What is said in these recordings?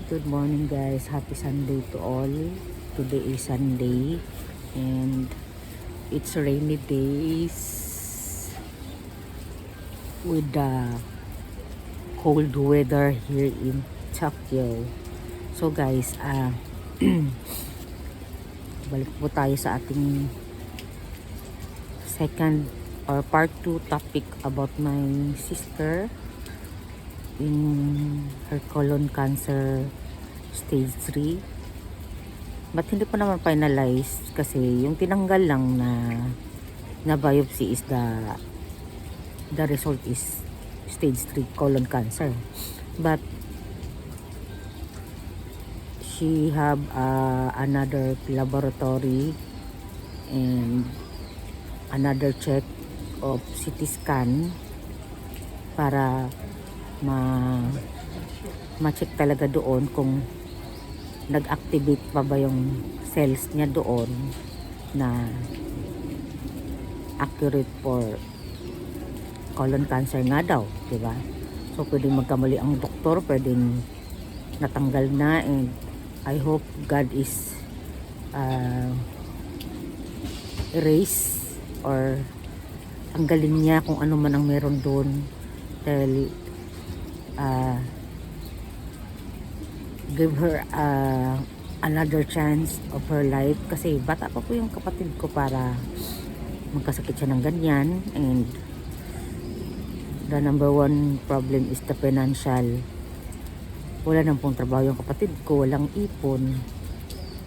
Good morning guys, happy Sunday to all. Today is Sunday and it's rainy days with the cold weather here in Tokyo. So guys, balik po tayo sa ating second or part 2 topic about my sister in her colon cancer stage 3, but hindi pa naman finalized kasi yung tinanggal lang na biopsy is the result is stage 3 colon cancer, but she have another laboratory and another check of CT scan para ma-check talaga doon kung nag-activate pa ba yung cells niya doon na accurate for colon cancer nga daw, diba? So pwedeng magkamali ang doktor, pwedeng natanggal na, and I hope God is erase or tanggalin niya kung ano man ang meron doon, dahil give her another chance of her life, kasi bata pa po yung kapatid ko para magkasakit siya ng ganyan. And the number one problem is the financial. Wala nang pong trabaho yung kapatid ko, walang ipon.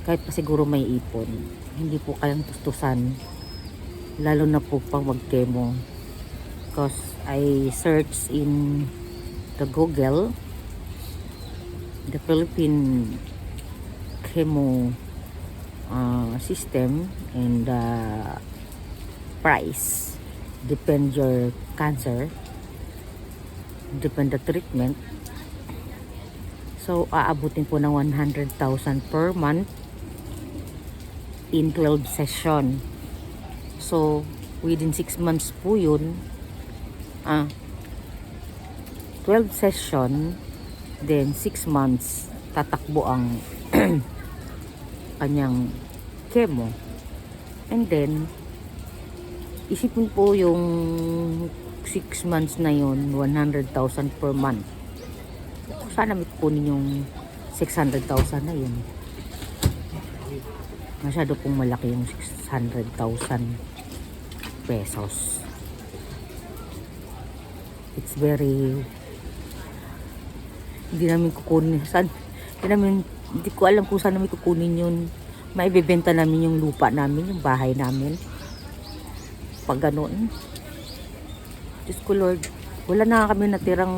Kahit pa siguro may ipon, hindi po kayang tustusan, lalo na po pang mag-chemo. Because I searched in the Google the Philippine chemo system, and price depend your cancer, depend the treatment. So aabutin po ng 100,000 per month in 12 session. So within 6 months po yun, 12 session, then 6 months tatakbo ang kanyang chemo. And then isipin po yung 6 months na yun, 100,000 per month. Sana may kunin yung 600,000 na yun. Masyado pong malaki yung 600,000 pesos. It's very, hindi namin kukunin hindi ko alam kung saan namin kukunin yun. Maibebenta namin yung lupa namin, yung bahay namin, pag ganoon. Diyos ko Lord, wala na kami natirang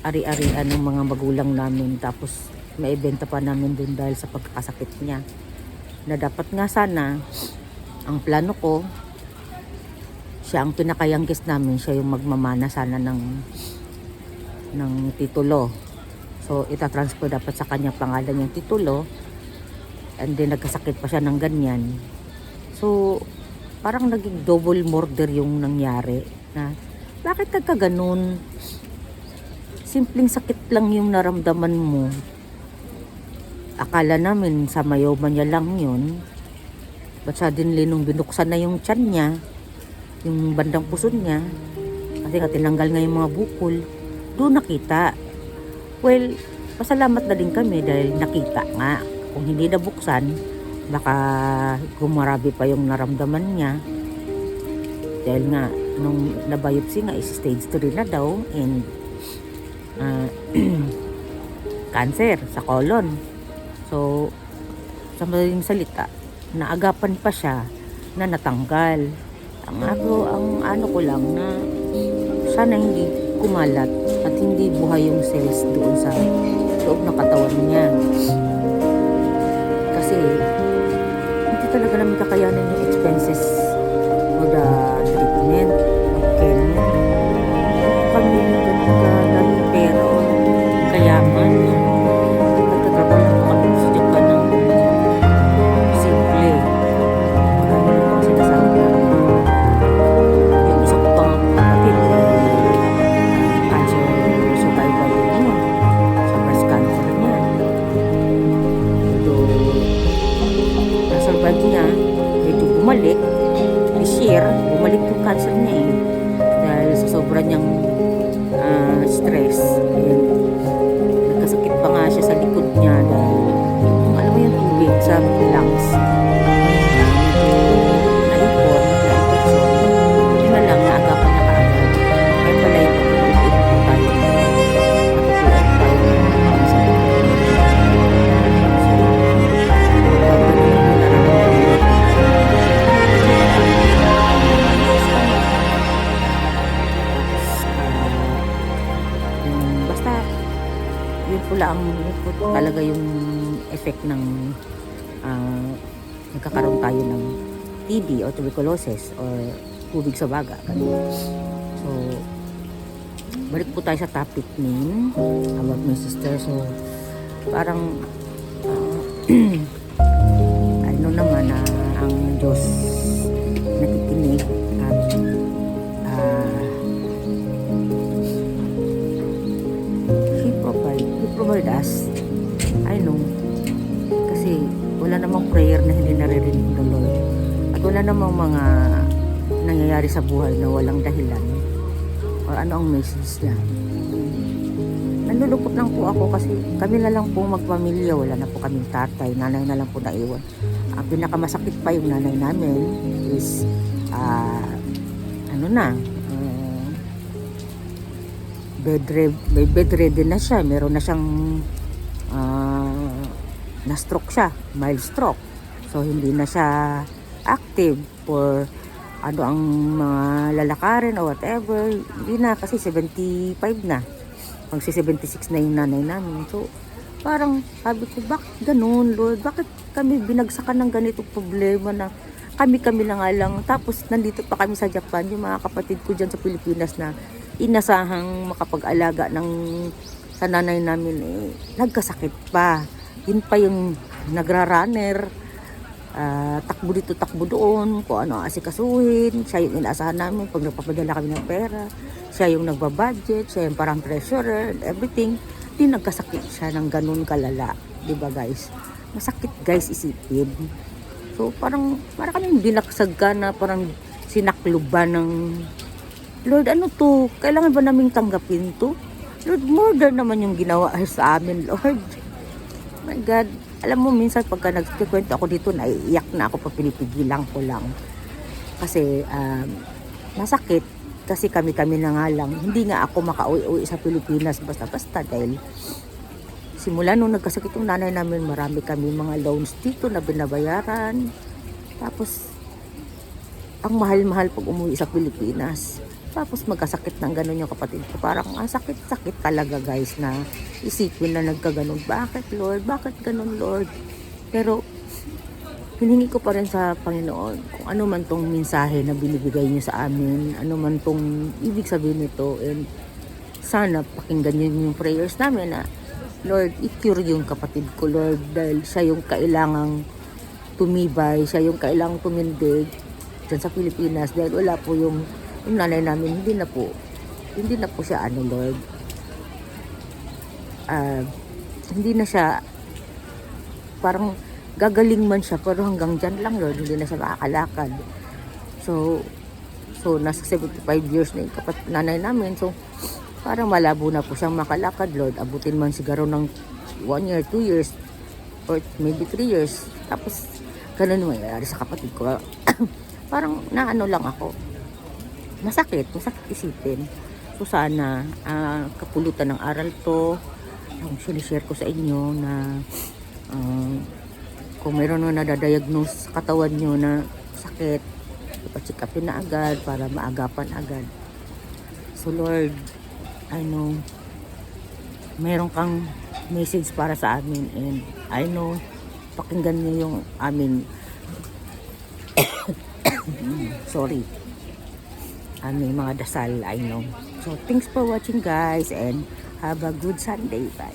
ari-arian ng mga magulang namin, tapos maibenta pa namin dun dahil sa pagkakasakit niya, na dapat nga sana ang plano ko, siya ang pinakayangkis namin, siya yung magmamana sana ng titulo. So itatransfer dapat sa kanya pangalan yung titulo, and then nagkasakit pa siya ng ganyan. So parang naging double murder yung nangyari, na bakit nagkaganon? Simpleng sakit lang yung naramdaman mo. Akala namin sa mayoman niya lang yun, but suddenly nung binuksan na yung tiyan niya, yung bandang puso niya, kasi tinanggal nga yung mga bukol, doon nakita. Well, pasalamat na din kami dahil nakita nga. Kung hindi nabuksan, baka gumarabi pa yung naramdaman niya, dahil nga nung nabiopsy nga is stage 3 na daw, and cancer sa colon. So sa madaling salita, naagapan pa siya na natanggal. Ang ano ko lang, na sana hindi kumalat at hindi buhay yung cells doon sa loob ng katawan niya, kasi hindi talaga namin kakayanin yung expenses for the treatment. Okay, kami daming pera o kayaman, nagtatrabaho lang kami sa Japan ng simple. Marami na akong sinasabi na yung isa ko pang kapatid, cancer survivor yun. basta yun po talaga yung effect ng nagkakaroon tayo ng TB o tuberculosis or tubig sa baga. So, balik po tayo sa topic name about my sister. So, parang ano naman na ang Diyos nakikinig at He provide us. I know. Kasi wala namang prayer na hindi naririnig ng Lord. At wala namang mga nangyayari sa buhay na walang dahilan. Or ano ang message niya. Nalulungkot lang po ako kasi kami na lang po magpamilya. Wala na po kaming tatay. Nanay na lang po naiwan. Ang pinakamasakit pa yung nanay namin is bedridden na siya. Meron na siyang na-stroke siya. Mild stroke. So, hindi na siya active for ano ang mga lalakarin o whatever. Hindi na kasi 75 na. Magsi 76 na yung nanay namin. So, parang sabi ko, bakit ganun, Lord? Bakit kami binagsakan ng ganitong problema na kami na nga lang. Tapos, nandito pa kami sa Japan. Yung mga kapatid ko dyan sa Pilipinas na inasahang makapag-alaga ng sa nanay namin nagkasakit pa. Yun pa yung nagra-runner, takbo dito, takbo doon, kung ano asikasuhin. Siya yung inaasahan namin pag nagpapadala kami ng pera. Siya yung nagbabudget, siya yung parang treasurer and everything. Di nagkasakit siya ng ganun kalala. Diba guys? Masakit guys isipin. So parang kami binaksag ka na parang sinakluban ng Lord, ano to? Kailangan ba naming tanggapin to? Lord, murder naman yung ginawa sa amin, Lord. My God. Alam mo, minsan pagka nagkikwento ako dito, naiiyak na ako, pagpinipigilan ko lang. Kasi, masakit. Kasi kami na nga lang. Hindi nga ako makauwi-uwi sa Pilipinas basta-basta dahil simula nung nagkasakit yung nanay namin, marami kami mga loans dito na binabayaran. Tapos, ang mahal-mahal pag umuwi sa Pilipinas. Tapos magkasakit ng ganun yung kapatid ko. Parang sakit-sakit talaga guys na isipin na nagkaganon. Bakit Lord? Bakit ganun Lord? Pero hiningi ko pa rin sa Panginoon kung ano man tong mensahe na binibigay niyo sa amin. Ano man tong ibig sabihin nito. And sana pakinggan niyo yung prayers namin na Lord, i-cure yung kapatid ko Lord. Dahil siya yung kailangang tumibay. Siya yung kailangang tumindig dyan sa Pilipinas. Dahil wala po yung nanay namin, hindi na po siya Lord, hindi na siya, parang gagaling man siya pero hanggang dyan lang Lord, hindi na siya makakalakad. So nasa 75 years na yung nanay namin, so parang malabo na po siyang makalakad Lord. Abutin man siguro ng 1 year, 2 years or maybe 3 years, tapos ganun mangyayari sa kapatid ko. Parang naano lang ako, masakit isipin. So sana kapulutan ng aral to ang sinishare ko sa inyo na kung mayroon na nadadiagnose sa katawan nyo na sakit, ipa-check upin na agad para maagapan agad. So Lord, I know mayroon kang message para sa amin and I know pakinggan nyo yung amin sorry, aming mga dasal, I know. So, thanks for watching guys and have a good Sunday. Bye.